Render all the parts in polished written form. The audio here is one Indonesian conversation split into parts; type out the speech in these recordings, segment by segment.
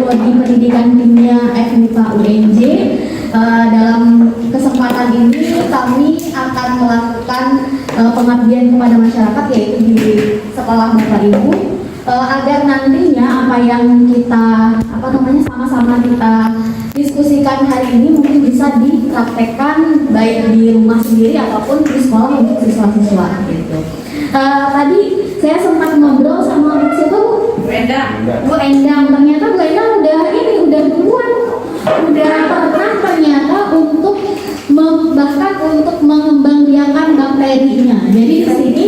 Prodi Pendidikan Kimia FMIPA UNJ. Dalam kesempatan ini kami akan melakukan pengabdian kepada masyarakat, yaitu di sekolah Bapak Ibu, agar nantinya apa yang kita sama-sama kita diskusikan hari ini mungkin bisa dipraktekkan baik di rumah sendiri ataupun di sekolah untuk siswa-siswa gitu. Tadi saya sempat ngobrol sama Bu siapa Bu? Bu Endang. Ternyata Bu Endang udah duluan, udah pernah ternyata untuk bahkan untuk mengembangbiakan bakterinya. Jadi di sini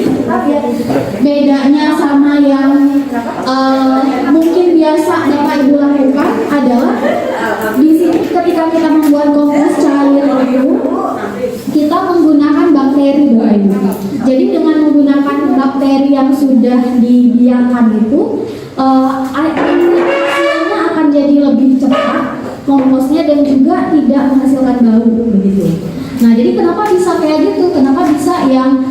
bedanya sama yang mungkin biasa Bapak Ibu lakukan adalah di sini ketika kita membuat kompos cair itu kita menggunakan bakteri Bapak Ibu. Jadi dengan menggunakan bakteri yang sudah dibiarkan itu hasilnya akan jadi lebih cepat komposnya dan juga tidak menghasilkan bau begitu. Nah, jadi kenapa bisa kayak gitu? Kenapa bisa yang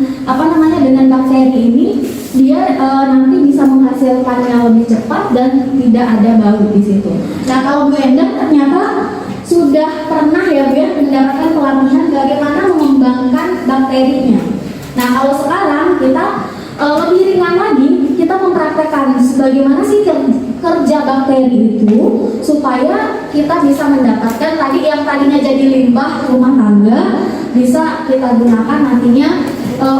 dengan bakteri ini dia nanti bisa menghasilkannya lebih cepat dan tidak ada bau di situ. Nah, kalau Bu Endang ternyata sudah pernah ya Bu ya mendapatkan pelatihan bagaimana mengembangkan bakterinya. Nah, kalau sekarang kita lebih ringan lagi, kita mempraktekkan bagaimana sih kerja bakteri itu supaya kita bisa mendapatkan tadi yang tadinya jadi limbah rumah tangga bisa kita gunakan nantinya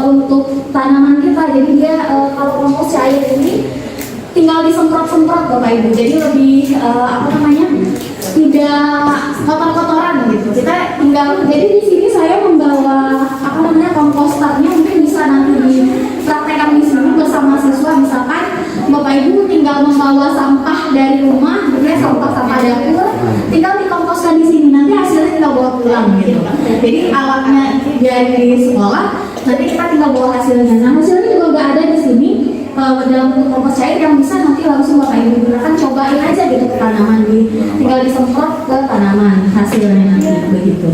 untuk tanaman kita. Jadi dia kalau kompos cair ini tinggal disemprot-semprot Bapak Ibu. Jadi lebih tidak kotor-kotoran gitu. Kita tinggal, jadi di sini saya membawa komposternya, mungkin bisa nanti dipraktekkan di sini bersama siswa. Misalkan Bapak Ibu tinggal membawa sampah dari rumah, sampah dapur, tinggal dikomposkan di sini. Nanti hasilnya tinggal bawa pulang gitu. Jadi alatnya dari sekolah, nanti kita tinggal bawa hasilnya. Nah, hasilnya juga nggak ada di sini dalam bentuk kompos cair yang bisa nanti langsung Bapak Ibu gunakan. Cobain aja gitu ke tanaman, tinggal disemprot ke tanaman hasilnya nanti begitu.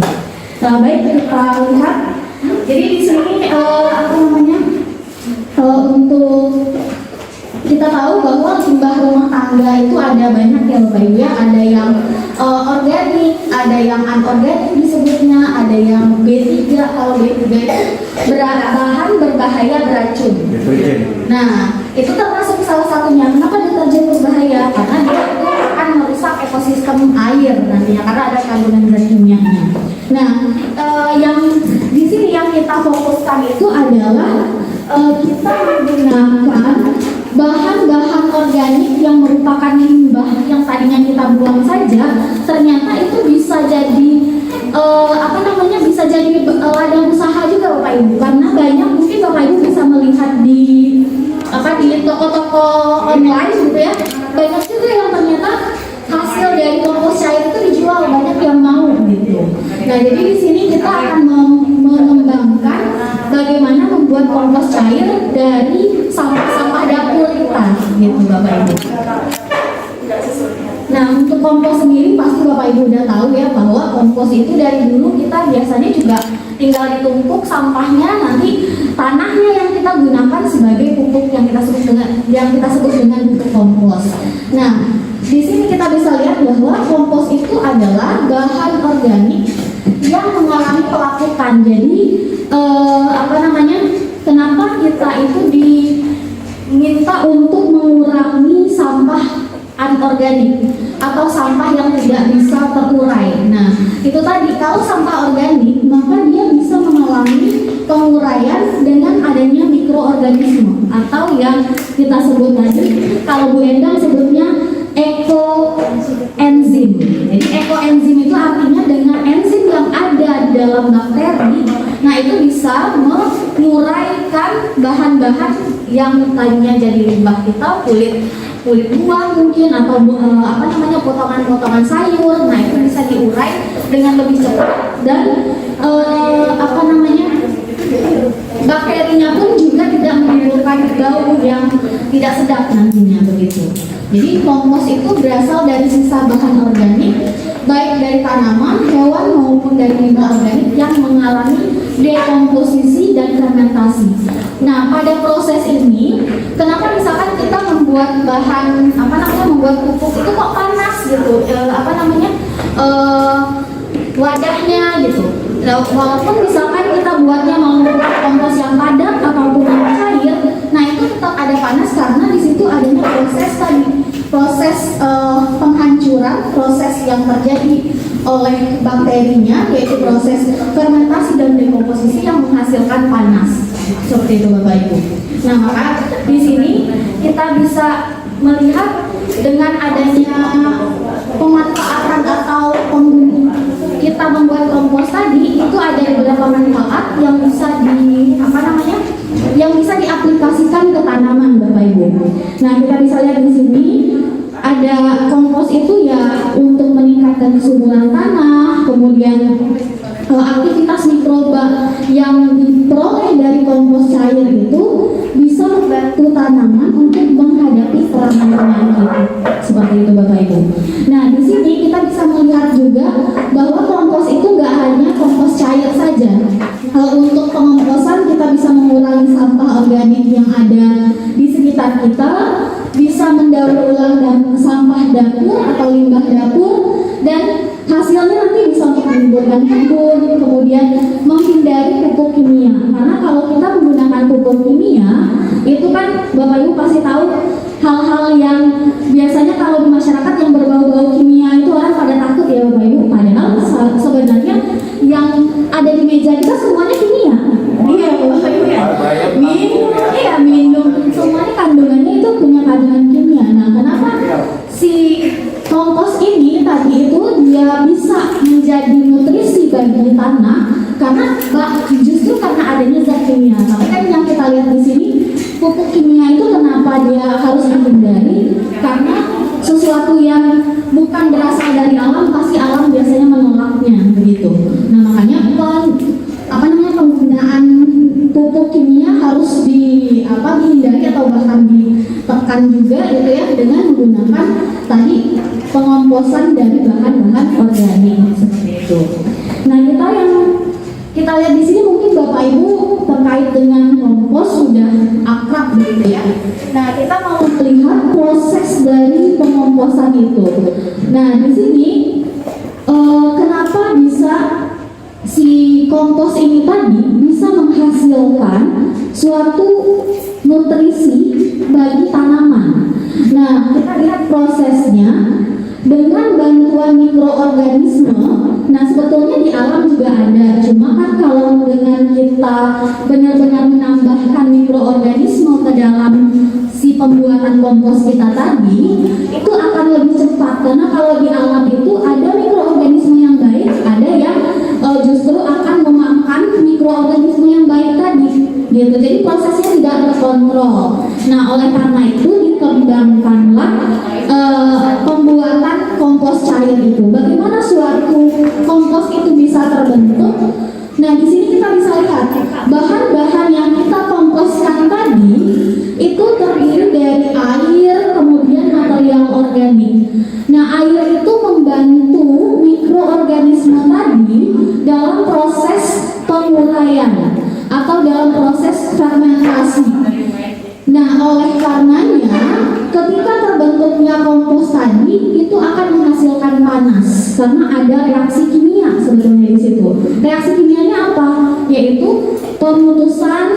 Baik, kita lihat. Jadi di sini untuk kita tahu bahwa limbah rumah tangga itu ada banyak ya Bapak Ibu ya. Ada yang organik, ada yang anorganik disebutnya, ada yang B3. Kalau B3 itu bahan berbahaya beracun. Nah, itu termasuk salah satunya. Kenapa deterjen berbahaya? Karena dia itu akan merusak ekosistem air nantinya karena ada kandungan zat kimianya. Nah, yang di sini yang kita fokuskan itu adalah kita menggunakan bahan-bahan organik yang merupakan limbah yang tadinya kita buang saja, ternyata itu bisa jadi bisa jadi ladang usaha juga Bapak Ibu. Karena banyak mungkin Bapak Ibu bisa melihat di toko-toko online gitu ya, banyak juga yang ternyata hasil dari kompos cair itu dijual, banyak yang mau gitu. Nah, jadi di sini kita akan mengembangkan bagaimana membuat kompos cair dari sampah-sampah dapur kita gitu Bapak Ibu. Nah, untuk kompos sendiri pasti Bapak Ibu udah tahu ya bahwa kompos itu dari dulu kita biasanya juga tinggal ditumpuk sampahnya, nanti tanahnya yang kita gunakan sebagai pupuk yang kita sebut dengan pupuk kompos. Nah, di sini kita bisa lihat bahwa kompos itu adalah bahan organik yang mengalami pelapukan. Jadi kenapa kita itu diminta untuk mengurangi sampah anorganik atau sampah yang tidak bisa terurai. Nah, itu tadi kalau sampah organik maka dia bisa mengalami penguraian dengan adanya mikroorganisme atau yang kita sebut tadi kalau Bu Endang sebutnya ekoenzim. Jadi ekoenzim itu artinya dengan enzim yang ada dalam bakteri, nah itu bisa menguraikan bahan-bahan yang tadinya jadi limbah kita, kulit buah mungkin atau potongan-potongan sayur. Nah, itu bisa diurai dengan lebih cepat dan bakterinya pun juga tidak menimbulkan bau yang tidak sedap nantinya begitu. Jadi kompos itu berasal dari sisa bahan organik baik dari tanaman, hewan maupun dari limbah organik yang mengalami dekomposisi dan fermentasi. Nah, pada proses ini, kenapa misalkan kita membuat bahan membuat pupuk itu kok panas gitu, wadahnya gitu. Nah, walaupun misalkan kita buatnya mau kompos yang padat ataupun yang cair, nah itu tetap ada panas karena di situ adanya proses penghancuran, proses yang terjadi oleh bakterinya, yaitu proses fermentasi dan dekomposisi yang menghasilkan panas. Seperti itu Bapak Ibu. Nah, maka di sini kita bisa melihat dengan adanya pemanfaatan atau kita membuat kompos tadi itu ada beberapa manfaat yang bisa yang bisa diaplikasikan ke tanaman Bapak Ibu. Nah, kita bisa lihat di sini ada kompos itu ya untuk meningkatkan kesuburan tanah, kemudian aktivitas mikroba yang diperoleh dari kompos cair itu bisa membantu tanaman untuk menghadapi serangan penyakit. Seperti itu Bapak Ibu. Nah, di sini kita bisa melihat juga bahwa kompos itu nggak hanya kompos cair saja. Untuk pengomposan kita bisa mengurangi sampah organik yang ada di sekitar kita, bisa mendaur ulang dan sampah dapur atau limbah dapur, dan hasilnya nanti bisa untuk menimbulkan kebun, kemudian menghindari pupuk kimia. Karena kalau kita menggunakan pupuk kimia, itu kan Bapak Ibu pasti tahu hal-hal yang biasanya kalau di masyarakat yang berbau-bau kimia itu orang pada takut ya Bapak Ibu. Padahal sebenarnya yang ada di meja kita semuanya kimia. Iya Bapak Ibu ya. Minum semuanya kandungannya itu punya kandungan kimia. Nah, kenapa si kompos ini tadi itu dia bisa menjadi nutrisi bagi tanah? Karena justru karena adanya zat kimia. Tapi kan yang kita lihat di sini pupuk kimia itu kenapa dia harus dihindari? Karena sesuatu yang bukan berasal dari alam pasti alam biasanya menolaknya begitu. Nah, makanya penggunaan pupuk kimia harus dihindari atau bahkan ditekan juga gitu ya dengan menggunakan tadi pengomposan dari bahan-bahan organik seperti itu. Nah, kita lihat di sini mungkin Bapak Ibu terkait dengan kompos sudah akrab gitu ya. Nah, kita mau melihat proses dari pengomposan itu. Nah, di sini kenapa bisa si kompos ini tadi bisa menghasilkan suatu nutrisi bagi tanaman. Nah, kita lihat prosesnya dengan bantuan mikroorganisme. Nah, sebetulnya di alam juga ada, cuma kan kalau dengan kita benar-benar menambahkan mikroorganisme ke dalam si pembuatan kompos kita tadi, itu akan lebih cepat. Karena kalau di alam itu ada mikroorganisme yang baik, ada yang justru akan memakan mikroorganisme yang baik tadi gitu. Jadi prosesnya tidak terkontrol. Nah, oleh karena itu dikembangkanlah pembuatan kompos cair itu. Bagaimana suatu kompos itu bisa terbentuk? Nah, di sini kita bisa lihat bahan-bahan yang kita komposkan tadi itu terdiri dari air, kemudian material organik. Nah, air itu membantu mikroorganisme tadi dalam proses penguraian atau dalam proses fermentasi. Nah, oleh karenanya ketika terbentuknya kompos tadi itu akan menghasilkan panas karena ada reaksi kimia sebetulnya di situ. Reaksi kimianya apa? Yaitu pemutusan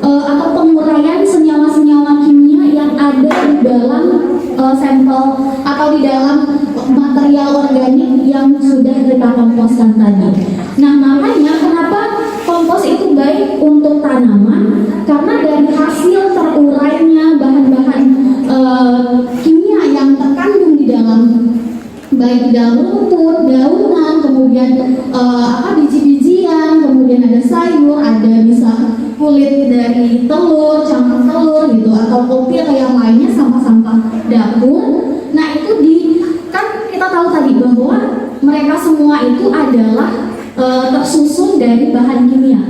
atau penguraian senyawa-senyawa kimia yang ada di dalam sampel atau di dalam material organik yang sudah kita komposkan tadi. Nah, makanya kenapa kompos itu baik untuk tanaman? Karena dari hasil terurainya bahan-bahan kimia yang terkandung di dalam, baik di dalam rumput, daunan, kemudian biji-bijian, kemudian ada sayur, ada bisa kulit dari telur, cangkang telur gitu, atau kopi atau yang lainnya, sampah-sampah dapur. Nah, itu kan kita tahu tadi bahwa mereka semua itu adalah tersusun dari bahan kimia,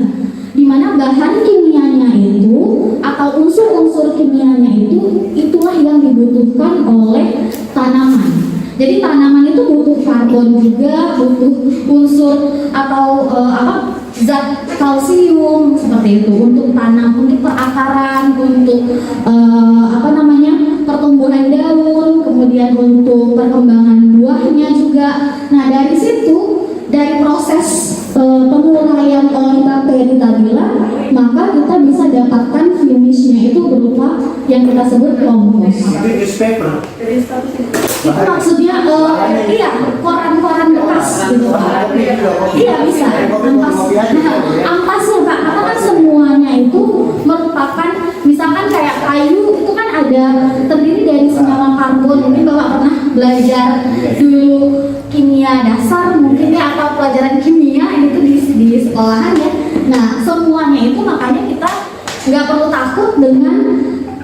di mana bahan kimianya itu atau unsur-unsur kimianya itulah yang dibutuhkan oleh tanaman. Jadi tanaman itu butuh karbon juga, butuh unsur atau zat kalsium seperti itu untuk tanam, untuk perakaran, untuk pertumbuhan daun, kemudian untuk perkembangan buahnya juga. Nah dari situ, dari proses penguraian oleh bakteri tadi lah, maka kita bisa dapatkan finishnya itu berupa yang kita sebut kompos. Itu newspaper. Itu maksudnya iya, koran-koran bekas gitu Pak. Iya bisa, ampas. Nah, ampasnya Pak, karena kan semuanya itu merupakan, misalkan kayak kayu itu kan ada terdiri dari senyawa karbon. Mungkin Bapak pernah belajar dulu kimia dasar mungkin ya, atau pelajaran kimia itu di sekolahan ya. Nah semuanya itu makanya kita nggak perlu takut dengan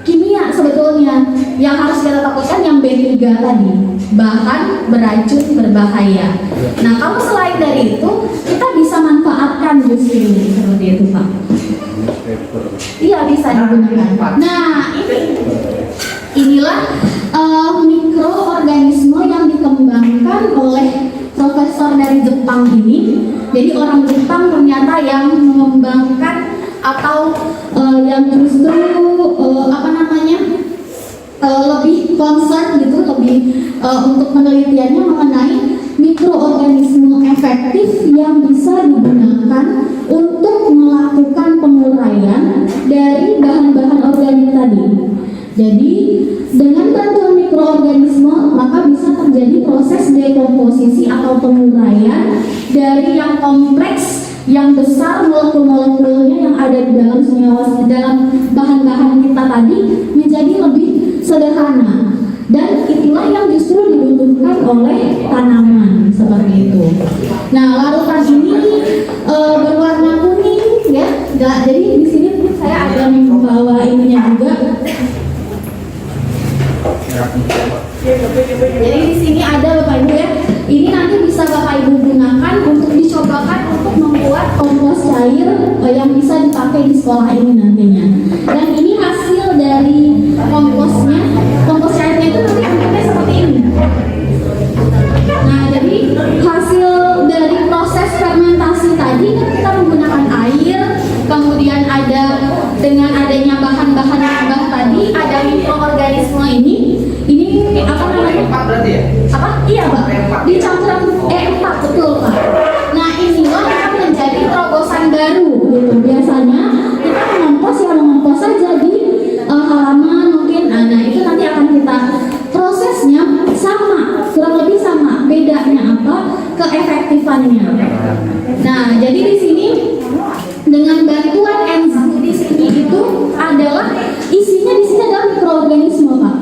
kimia sebetulnya. Yang harus kita takutkan yang B3 tadi, bahan beracun berbahaya. Nah kalau selain dari itu kita bisa manfaatkan justru seperti itu Pak. Iya bisa digunakan. Nah inilah mikroorganisme yang dikembangkan oleh profesor dari Jepang ini. Jadi orang Jepang ternyata yang mengembangkan atau yang justru lebih concern gitu, lebih untuk penelitiannya mengenai mikroorganisme efektif yang bisa digunakan untuk melakukan penguraian dari bahan-bahan organik tadi. Jadi dengan bantuan mikroorganisme maka bisa terjadi proses dekomposisi atau penguraian dari yang kompleks, yang besar molekul-molekulnya yang ada di dalam senyawa, dalam bahan-bahan kita tadi menjadi lebih sederhana, dan itulah yang justru dibutuhkan oleh tanaman seperti itu. Nah larutan ini berwarna kuning ya. Jadi di sini saya ada membawa ininya juga. Jadi di sini ada Bapak Ibu ya. Ini nanti bisa Bapak Ibu gunakan untuk dicobakan untuk membuat kompos cair yang bisa dipakai di sekolah ini nantinya. Dan ini hasil dari komposnya. Kompos cairnya itu nanti bentuknya seperti ini. Nah, jadi hasil dari proses fermentasi tadi kan kita menggunakan air, kemudian ada dengan adanya bahan-bahan limbah tadi, ada mikroorganisme ini apa namanya? E4 berarti ya? Apa? Iya Pak, dicampuran E4 betul Pak. Nah inilah yang menjadi terobosan baru gitu. Biasanya kita mengompos saja di halaman mungkin. Nah itu nanti akan kita prosesnya sama, kurang lebih sama. Bedanya apa? Keefektifannya. Nah jadi di sini dengan bantuan enzim di sini itu adalah isinya adalah mikroorganisme Pak.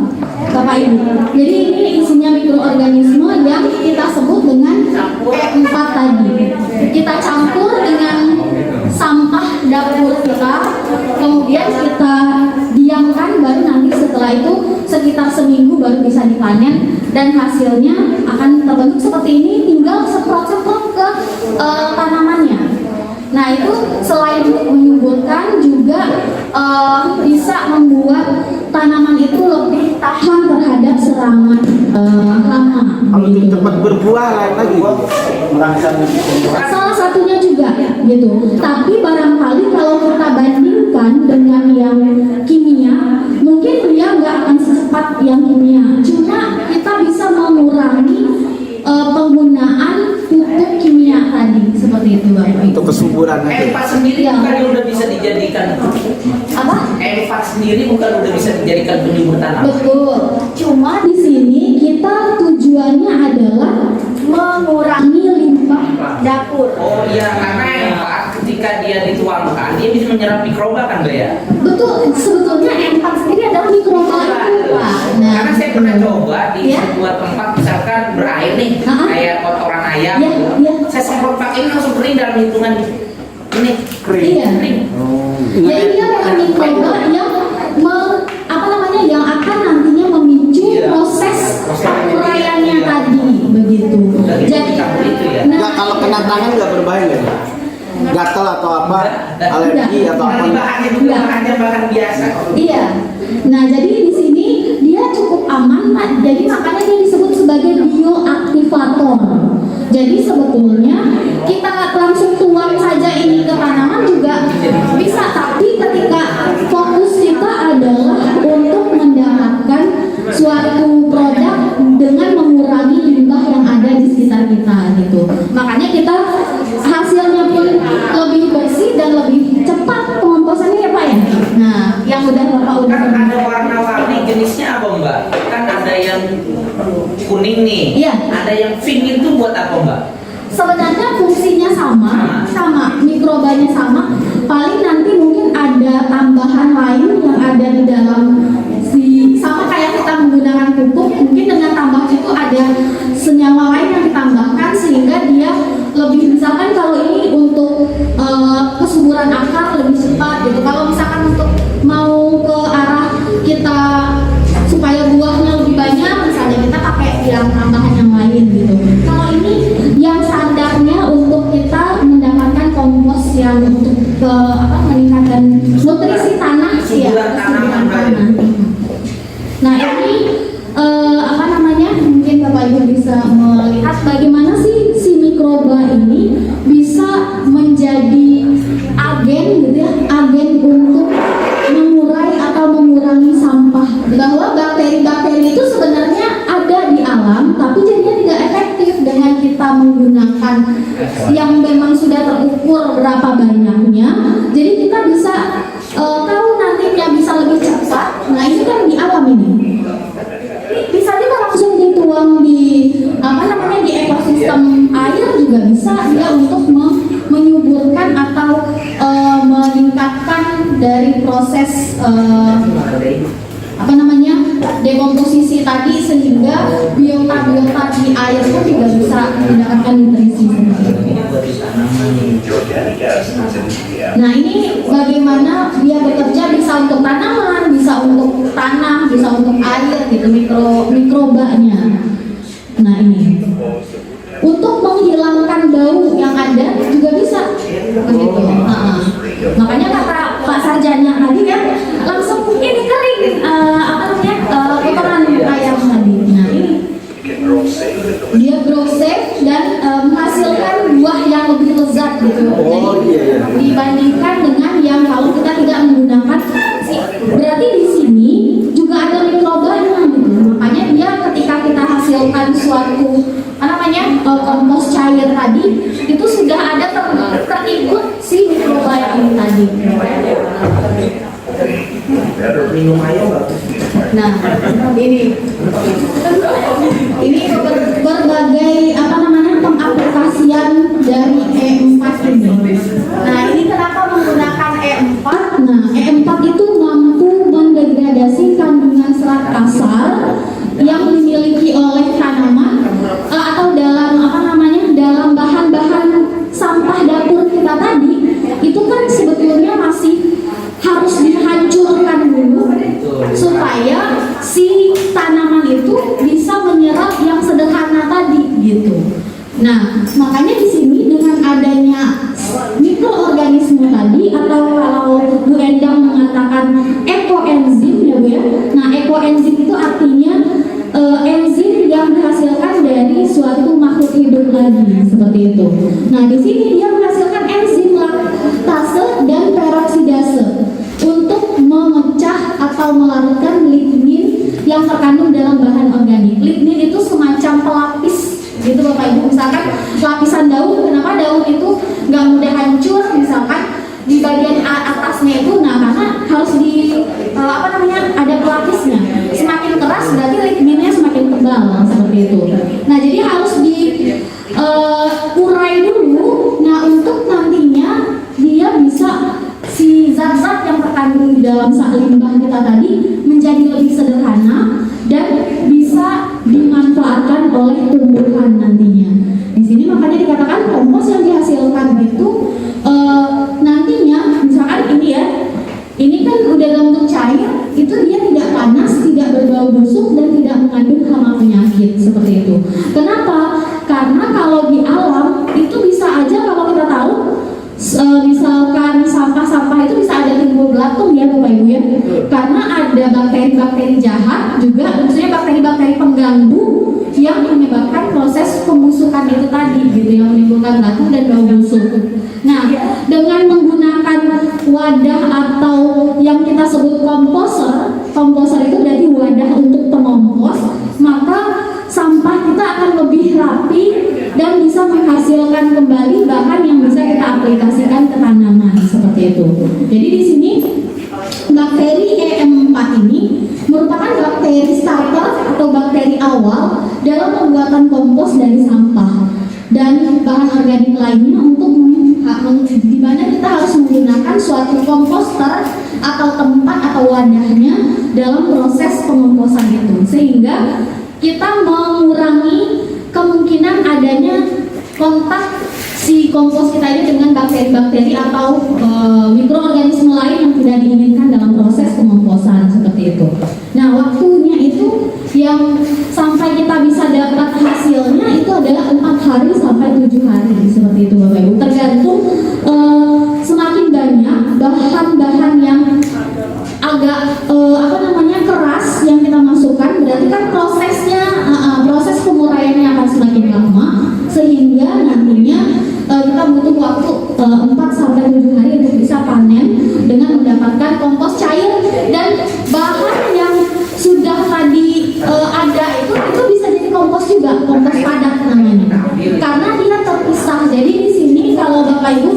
Bapak Ibu. Jadi ini isinya mikroorganisme yang kita sebut dengan E4 tadi. Kita campur dengan sampah dapur kita, kemudian kita diamkan, baru nanti setelah itu sekitar seminggu baru bisa dipanen dan hasilnya akan terbentuk seperti ini, tinggal semprot-semprot ke tanamannya. Nah itu selain untuk menyuburkan juga bisa membuat tanaman itu lebih tahan terhadap serangan hama. Kalau gitu. Cepat berbuah lain lagi. Salah satunya juga gitu. Tapi barangkali kalau kita bandingkan dengan yang kimia, mungkin dia nggak akan secepat yang kimia. Cuma kita bisa mengurangi penggunaan pupuk kimia tadi seperti itu Bapak. Untuk kesuburan nanti. E4 sendiri Ya. bukan udah bisa dijadikan Apa? E4 sendiri bukan udah bisa dijadikan penyubur tanam. Betul. Cuma di sini kita tujuannya adalah mengurangi limbah dapur. Oh iya, karena E4 ketika dia dituangkan dia bisa menyerap mikroba kan Mbak ya? Betul, sebetulnya E4 sendiri adalah mikroba itu Pak. Nah, Karena saya pernah coba di Ya. sebuah tempat misalkan berair nih, kayak kotoran ayam Ya, gitu. ya. Saya semprot pakai ini langsung kering dalam hitungan ini Iya. kering. Jadi dia memang mikroba yang yang akan nantinya memicu Iya. proses uraiannya tadi begitu. Jadi Nggak, kalau kena tangan nggak berbahaya nggak? Gatal atau apa? Alergi atau apa? Bahannya juga bahannya bahan biasa. Iya. Nah, jadi di sini dia cukup aman, Pak. Jadi makanya dia disebut sebagai bioaktivator. Jadi sebetulnya kita langsung tuang saja ini ke tanaman juga bisa, tapi ketika fokus kita adalah untuk mendapatkan kuning nih. Iya. Ada yang pink itu buat apa Mbak? Sebenarnya fungsinya sama, mikrobanya sama. Paling nanti mungkin ada tambahan lain yang ada di dalam sama kayak kita menggunakan pupuk, mungkin dengan tambahan itu ada senyawa lain yang ditambahkan sehingga dia lebih, misalkan kalau ini untuk kesuburan akar lebih cepat gitu. Kalau misalkan untuk mau ke arah kita supaya buahnya lebih banyak, misalnya kita pakai yang tambahan yang lain gitu. Kalau ini yang standarnya untuk kita mendapatkan kompos yang untuk meningkatkan nutrisi tanah sih ya, kesuburan tanah. Nah ini mungkin Bapak Ibu bisa melihat bagaimana sih si mikroba ini bisa menjadi agen gitu ya, agen untuk mengurai atau mengurangi sampah. Bahwa bakteri-bakteri itu sebenarnya ada di alam, tapi jadinya tidak efektif dengan kita menggunakan yang memang sudah terukur berapa banyaknya. Jadi kita bisa tahu nantinya bisa lebih cepat. Nah ini kan di alam ini. Bisa juga langsung dituang di di ekosistem air juga bisa dia untuk menyuburkan atau meningkatkan dari proses dekomposisi tadi sehingga biota di air pun juga bisa mendapatkan nutrisi. Nah ini bagaimana dia bekerja, bisa untuk tanaman, bisa untuk tanah, bisa untuk air gitu, mikrobanya. Nah ini untuk menghilangkan bau yang ada juga bisa begitu. Makanya kata Pak Sarjana tadi kan langsung ini kering potongan ayam tadi. Nah ini dia grow safe dan menghasilkan buah yang lebih lezat gitu. Jadi dibandingkan dengan yang kalau kita tidak menggunakan berarti di sini juga ada mikrobanya gitu. Makanya dia ketika kita hasilkan suatu kompos cair tadi itu sudah ada terikut si mikroba ini tadi. Minum air bagus. Nah, ini berbagai pengaplikasian dari E4 ini. Nah, ini kenapa menggunakan E4? Nah, E4 itu mampu mendegradasi kandungan serat kasar yang dimiliki oleh tanaman atau dalam bahan-bahan sampah dapur kita tadi. Itu kan sebetulnya masih harus dihancurkan dulu supaya si tanaman itu bisa menyerap yang sederhana tadi gitu. Nah, makanya di sini dengan adanya mikroorganisme tadi atau kalau Bu Endang mengatakan ekoenzim ya Bu ya. Nah, ekoenzim itu artinya enzim yang dihasilkan dari suatu makhluk hidup lagi seperti itu. Nah, di sini dia menghasilkan enzim laktase dan peroksidase untuk memecah atau melarutkan lignin yang terkandung dalam bahan organik. Lignin itu semacam pelapis gitu Bapak Ibu. Misalkan lapisan daun, kenapa daun itu nggak mudah hancur misalkan di bagian atasnya itu, nah karena harus ada pelapisnya. Semakin keras berarti ligninnya semakin tebal seperti itu. Nah jadi harus diurai dulu. Nah untuk nantinya dia bisa si zat-zat yang terkandung di dalam limbah kita tadi menjadi lebih sederhana dan bisa dimanfaatkan oleh tumbuhan nantinya. Di sini makanya dikatakan kompos yang dihasilkan itu nantinya misalkan ini kan udah dalam bentuk cair, itu dia tidak panas, tidak berbau busuk dan tidak mengandung hama penyakit seperti itu. Kenapa? Karena kalau di alam itu bisa aja kalau kita tahu misalkan sampah-sampah itu bisa ada timbul belatung ya Bapak Ibu ya, karena ada bakteri-bakteri jahat juga, maksudnya bakteri-bakteri pengganggu yang menyebabkan proses pembusukan itu tadi gitu, yang menimbulkan belatung dan bau busuk. Nah, dengan menggunakan wadah atau yang kita sebut komposer itu berarti wadah untuk pengompos, maka sampah kita akan lebih rapi dan bisa menghasilkan kembali bahan yang bisa kita aplikasikan ke tanaman seperti itu. Jadi di sini bakteri E4 ini merupakan bakteri starter atau bakteri awal dalam pembuatan kompos dari sampah dan bahan organik lainnya untuk di mana kita harus menggunakan suatu komposter atau tempat atau wadahnya dalam proses pengomposan itu, sehingga kita mengurangi kemungkinan adanya kontak si kompos kita ini dengan bakteri-bakteri atau mikroorganisme lain yang tidak diinginkan dalam proses pengomposan seperti itu. Nah, waktunya itu yang sampai kita bisa dapat hasilnya itu adalah 4 hari sampai 7 hari seperti itu Bapak Ibu. Tergantung semakin banyak bahan-bahan yang agak keras yang kita masukkan, berarti kan proses penguraiannya akan semakin lama, sehingga nantinya kita butuh waktu 4 sampai 7 hari untuk bisa panen dengan mendapatkan kompos cair. Dan bahan yang sudah tadi ada itu bisa jadi kompos juga, kompos padat namanya, karena dia terpisah. Jadi di sini kalau Bapak Ibu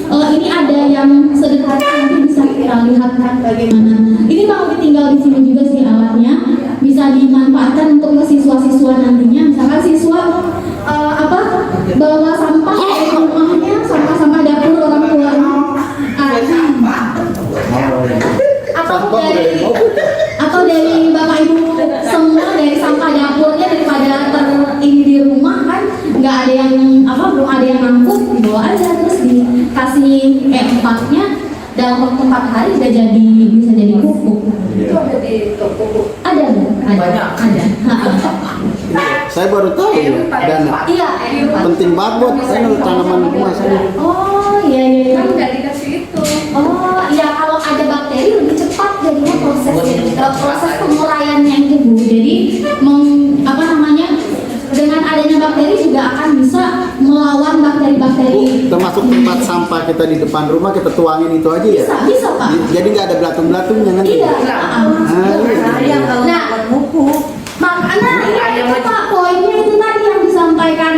ini ada yang sederhana, nanti bisa kita lihat bagaimana. Ini mau ditinggal di sini juga sih alatnya, bisa dimanfaatkan untuk ke siswa-siswa nantinya. Misalkan siswa bawa sampah dari rumahnya, sampah-sampah dapur orang tuanya, atau dari Bapak Ibu semua, dari sampah dapurnya, daripada ini di rumah kan nggak ada yang belum ada yang ngangkut, dibawa aja terus dikasih E4-nya dalam waktu 4 hari bisa jadi pupuk. Itu ada di toko. Ada. Saya baru tahu ya, dana. Iya, Penting banget buat tanaman rumah saya. oh iya. Kan nggak dikasih itu. Oh iya, kalau ada bakteri lebih cepat jadinya proses penguraiannya itu Bu. Jadi dengan adanya bakteri juga akan bisa melawan bakteri-bakteri. Termasuk tempat sampah kita di depan rumah kita tuangin itu aja ya. Bisa Pak. Jadi nggak ada belatung-belatungnya nanti. Iya. Nah, makanya itu Pak, poinnya itu tadi yang disampaikan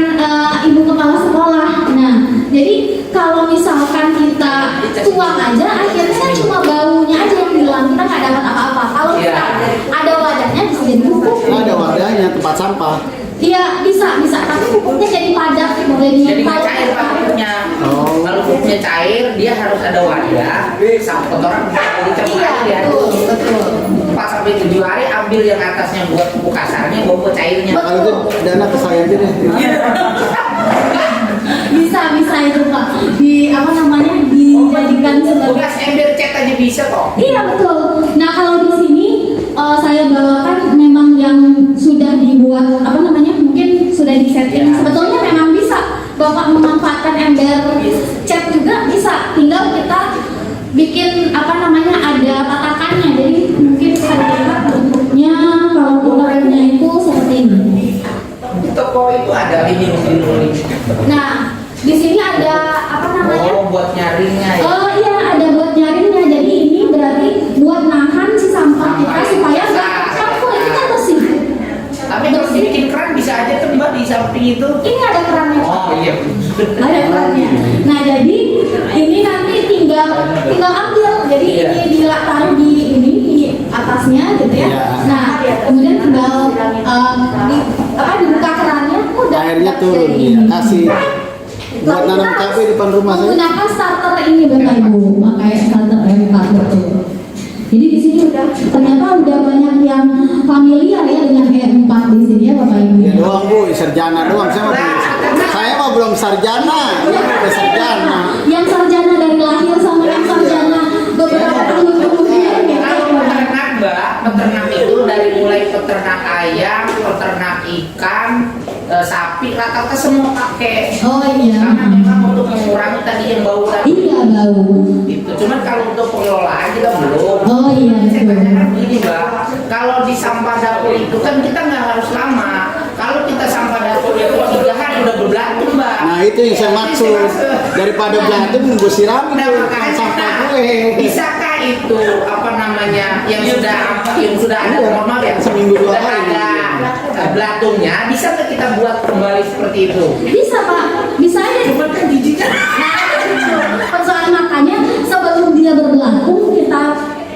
Ibu Kepala Sekolah. Nah, jadi kalau misalkan kita tuang aja, akhirnya kan cuma baunya aja yang hilang, kita nggak dapat apa-apa. Kalau kita ada wadahnya bisa jadi pupuk. Ada wadahnya tempat sampah. Iya bisa, tapi pupuknya jadi padat, Jadi nggak cair Pak pupuknya. Kalau pupuknya cair, dia harus ada wadah sama kotoran dicampur aja dia. Betul. 4 sampai 7 hari ambil yang atasnya buat pupuk kasarnya, buat cairnya. Kalau itu dana ke saya aja deh. Bisa itu Pak. Dijadikan sebagai Bekas ember cat aja bisa kok. Iya betul. Nah kalau di sini saya bawakan memang yang sudah dibuat mungkin sudah disetting. Sebetulnya memang bisa Bapak memanfaatkan ember cat juga bisa. Tinggal kita bikin ada tatakannya. Jadi mungkin bisa dilihat bentuknya kalau ukurannya itu seperti ini. Di toko itu ada ini. Nah di sini ada Oh, buat nyaringnya ya. Oh iya, ada buat nyaringnya. Jadi ini berarti buat nahan si sampah kita supaya nggak tercampur. Itu kan bersih. Tapi kalau dibikin keran bisa aja tuh Mbak di samping itu. Ini ada kerannya. Oh iya. Ada kerannya. Nah jadi ini nanti tinggal ambil. Jadi ini taruh di atasnya gitu ya. Nah kemudian tinggal dibuka kerannya. Udah. Airnya turun ya. Kasih buat nanam cabai depan rumah saya. Menggunakan starter ini Bapak Ibu, pakai starter M4 betul. Jadi di sini ternyata udah banyak yang familiar ya dengan E4 di sini ya Bapak Ibu. Ya doang Bu, sarjana doang. Saya mah belum sarjana. Udah sarjana. Yang sarjana dari lahir sama yang sarjana beberapa tahun kemudian ya. Kalau peternak Mbak, peternak itu dari mulai peternak ayam, peternak ikan, sapi, rata-rata semua pakai. Oh iya. Karena memang untuk mengurangi tadi yang bau tadi. Iya bau. Itu cuman kalau untuk pengelolaan kita belum. Oh iya Saya betul. tanyakan begini Mbak, kalau di sampah dapur itu kan kita nggak harus lama. Kalau kita sampah dapur itu 3 hari udah berbelatung Mbak. Nah itu yang saya maksud. Daripada belatung gue siram itu sampah gue. Bisakah itu yang sudah ada normal ya Seminggu 2 sudah hari. ada belatungnya, bisa nggak kita buat kembali seperti itu? Bisa Pak, bisa aja. Cuma kan giginya. Persoalan makanya sebelum dia berbelatung kita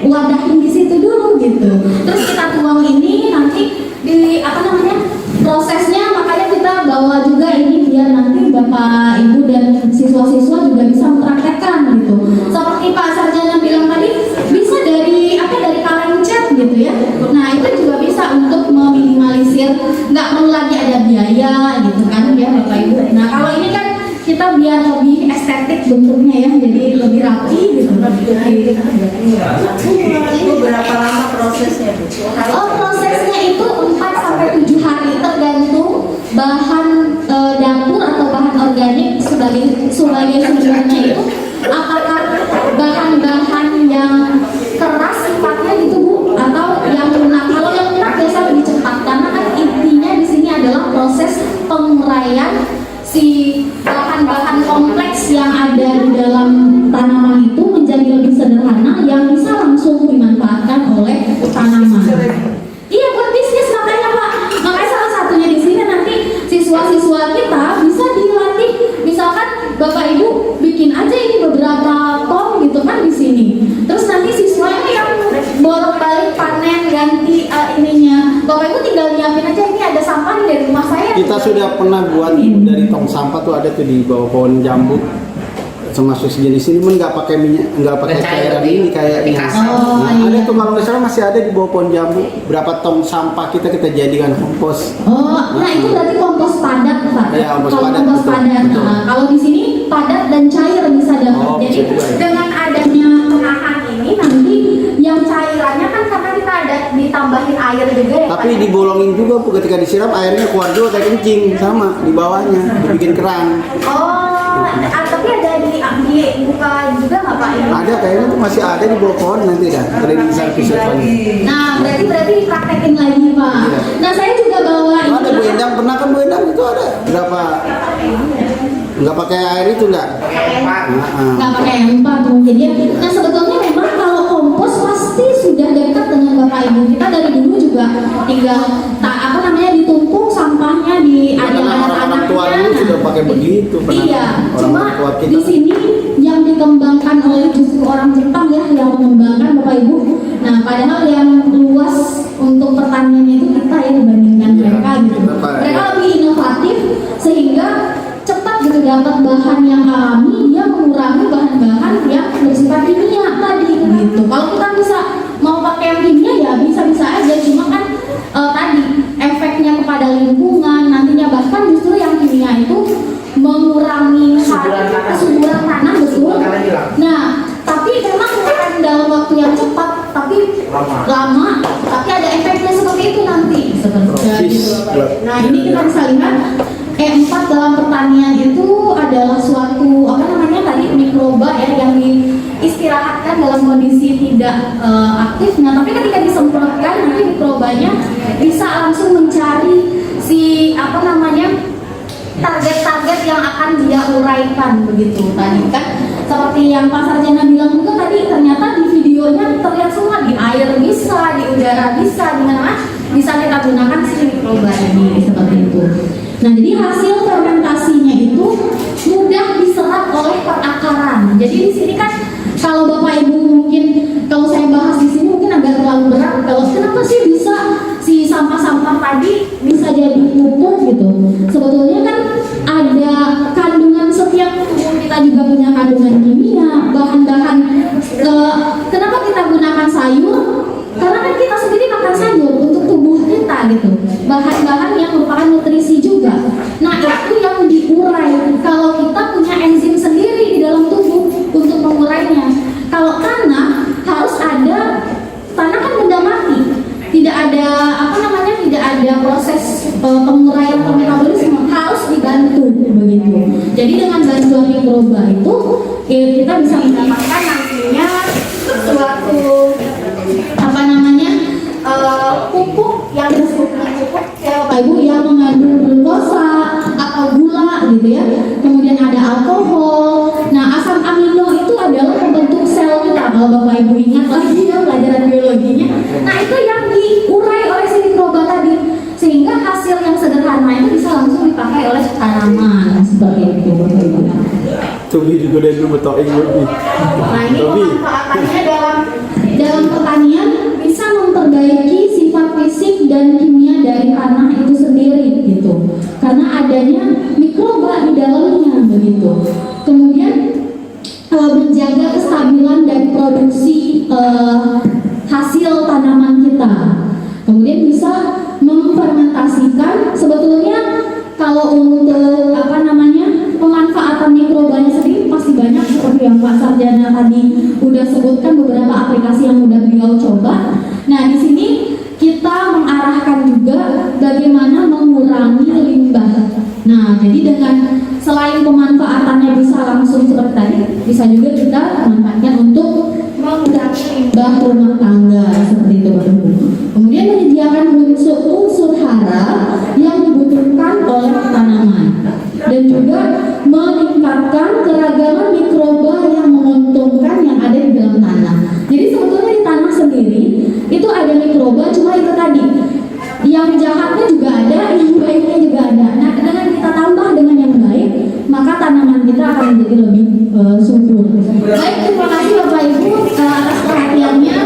wadahin di situ dulu gitu. Terus kita tuang ini nanti di apa namanya prosesnya, makanya kita bawa juga ini biar nanti Bapak Ibu dan siswa-siswa juga bisa mempraktekkan gitu. Seperti Pak Sarjana bilang tadi, bisa dari kaleng cat gitu ya. Nah itu juga bisa untuk meminimalisir, nggak perlu lagi ada biaya gitu kan ya Bapak Ibu. Nah kalau ini kan kita biar lebih estetik bentuknya ya, jadi lebih rapi gitu. Itu berapa lama prosesnya, Bu? Oh, prosesnya itu 4 sampai 7 hari tergantung bahan dapur atau bahan organik sebagai sumbernya itu apakah bahan-bahan yang keras sifatnya gitu Bu, atau yang lunak. Kalau yang lunak biasa lebih cepat karena kan intinya di sini adalah proses penguraian si bahan-bahan kompleks yang ada di dalam tanaman itu menjadi lebih sederhana yang bisa langsung dimanfaatkan oleh tanaman. Iya, buat bisnis makanya Pak. Makanya salah satunya di sini nanti siswa-siswa kita bisa dilatih. Misalkan Bapak Ibu bikin aja ini beberapa ton gitu kan di sini. Terus nanti siswanya yang bolak-balik panen ganti ininya. Bapak Ibu tinggal nyiapin aja, ini ada sampah nih dari rumah saya. Kita sudah pernah buat dari tong sampah tuh, ada tuh di bawah pohon jambu termasuk sejenis ini, pun nggak pakai minyak, nggak pakai cairan ini kayaknya. Oh, Nah, iya. ada tuh kalau nggak salah masih ada di bawah pohon jambu, berapa tong sampah kita jadikan kompos. Oh, nah itu berarti kompos padat Pak. Iya, kompos Kalau padat, kompos betul, padat. betul. Nah, kalau di sini padat dan cair bisa dapat. Oh, Jadi bisa juga ya. dengan adanya penahan ini nanti yang cairannya kan karena kita ada ditambahin air juga ya Tapi Pak. dibolongin juga Bu, ketika disiram airnya keluar juga kayak kencing, sama di bawahnya dibikin keran. Oh, tapi ada dibuka juga nggak Pak? Ini? Ada kayaknya tuh masih ada di bawah pohon nanti dah, ada di servis lagi. Nah, berarti dipraktekin lagi Pak. Iya. Nah, saya juga bawa Oh, ada Bu Endang, pernah kan Bu Endang itu ada berapa? Nggak pakai air itu nggak? nggak pakai empat mungkin ya. Nah sebetulnya memang kalau kompos pasti sudah dekat dengan Bapak Ibu. Kita dari dulu juga tinggal ditumpuk sampahnya di ada Orang tua dulu sudah pakai begitu. Iya, cuma orang tua kita. di sini yang dikembangkan oleh justru orang Jepang ya yang mengembangkan Bapak Ibu. Nah padahal yang luas untuk pertaniannya itu kita ya dibandingkan Iya, mereka gitu. Bapak, Mereka ya. lebih inovatif sehingga cepat gitu dapat bahan yang alami, dia mengurangi bahan-bahan yang bersifat kimia tadi gitu. Kalau kita bisa mau pakai yang kimia ya bisa-bisa aja, cuma kan tadi efeknya kepada lingkungan nantinya, bahkan justru yang kimia itu mengurangi kesuburan tanah betul. Nah, tapi memang bukan dalam waktu yang cepat, tapi lama, tapi ada efeknya seperti itu nanti seperti gitu. Nah, ini kita bisa lihat E4 dalam pertanian itu adalah suatu tadi mikroba ya yang diistirahatkan dalam kondisi tidak aktif. Nah, tapi ketika disemprotkan nanti mikrobanya bisa langsung mencari si target-target yang akan dia uraikan begitu tadi kan. Seperti yang Pak Sarjana bilang juga tadi, ternyata di videonya terlihat semua, di air bisa, di udara bisa, di mana bisa kita gunakan si mikroba ini seperti itu. Nah, jadi hasil fermentasinya itu mudah diserap oleh perakaran. Jadi di sini kan kalau Bapak Ibu mungkin kalau saya bahas di sini mungkin agak terlalu berat. Kalau kenapa sih bisa si sampah-sampah tadi bisa jadi pupuk gitu? Sebetulnya kan ada kandungan, setiap tubuh kita juga punya kandungan kimia, bahan-bahan. Kenapa kita gunakan sayur? Karena kan kita sendiri makan sayur untuk tubuh kita gitu. Bahan-bahan yang merupakan nutrisi juga. Nah, itu yang diurai. Kalau kita punya enzim sendiri di dalam tubuh untuk mengurainya. Kalau tanah harus ada, tanah kan benda mati. Tidak ada tidak ada proses penguraian atau metabolisme, harus dibantu begitu. Jadi dengan bantuan mikroba itu kita bisa mendapatkan nantinya suatu pupuk yang disebut pupuk ya Bapak Ibu yang mengandung glukosa atau gula gitu ya. Kemudian ada alkohol. Nah, asam amino itu adalah pembentuk sel kita. Kalau Bapak Ibu ingat lagi ya pelajaran biologinya. Nah, itu yang diurai oleh si mikroba tadi, sehingga hasil yang sederhana itu bisa langsung dipakai oleh tanaman seperti itu Bapak Ibu. Tobi juga dari dulu betul ini. Nah, ini pemanfaatannya dalam pertanian bisa karena adanya mikroba di dalamnya begitu. Kemudian menjaga kestabilan dari produksi hasil tanaman kita. Kemudian bisa memfermentasikan. Sebetulnya kalau untuk pemanfaatan mikrobanya sendiri pasti banyak, seperti yang Pak Sarjana tadi udah sebutkan beberapa aplikasi yang udah beliau coba. Nah, di sini kita mengarahkan juga bagaimana mengurangi limbah. Nah, jadi dengan selain pemanfaatannya bisa langsung seperti tadi, bisa juga kita manfaatkan untuk mengurangi limbah rumah tangga seperti itu, Bapak Ibu. Kemudian menyediakan unsur hara yang dibutuhkan oleh tanaman dan juga meningkatkan keragaman mikroba yang menguntungkan yang ada di dalam tanah. Jadi sebetulnya di tanah sendiri itu ada mikroba, cuma itu tadi yang jahatnya juga ada, yang baiknya juga ada. Nah, dengan kita tambah dengan yang baik, maka tanaman kita akan menjadi lebih subur. Baik, terima kasih Bapak Ibu atas perhatiannya.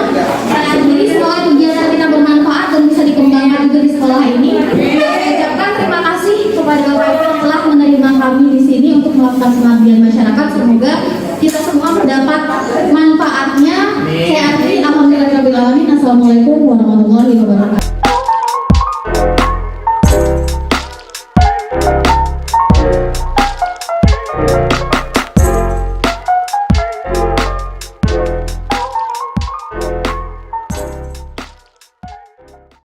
Jadi semoga kegiatan kita bermanfaat dan bisa dikembangkan juga di sekolah ini. Saya ucapkan terima kasih kepada Bapak Ibu yang telah menerima kami di sini untuk melakukan pengabdian masyarakat. Semoga kita semua mendapat manfaatnya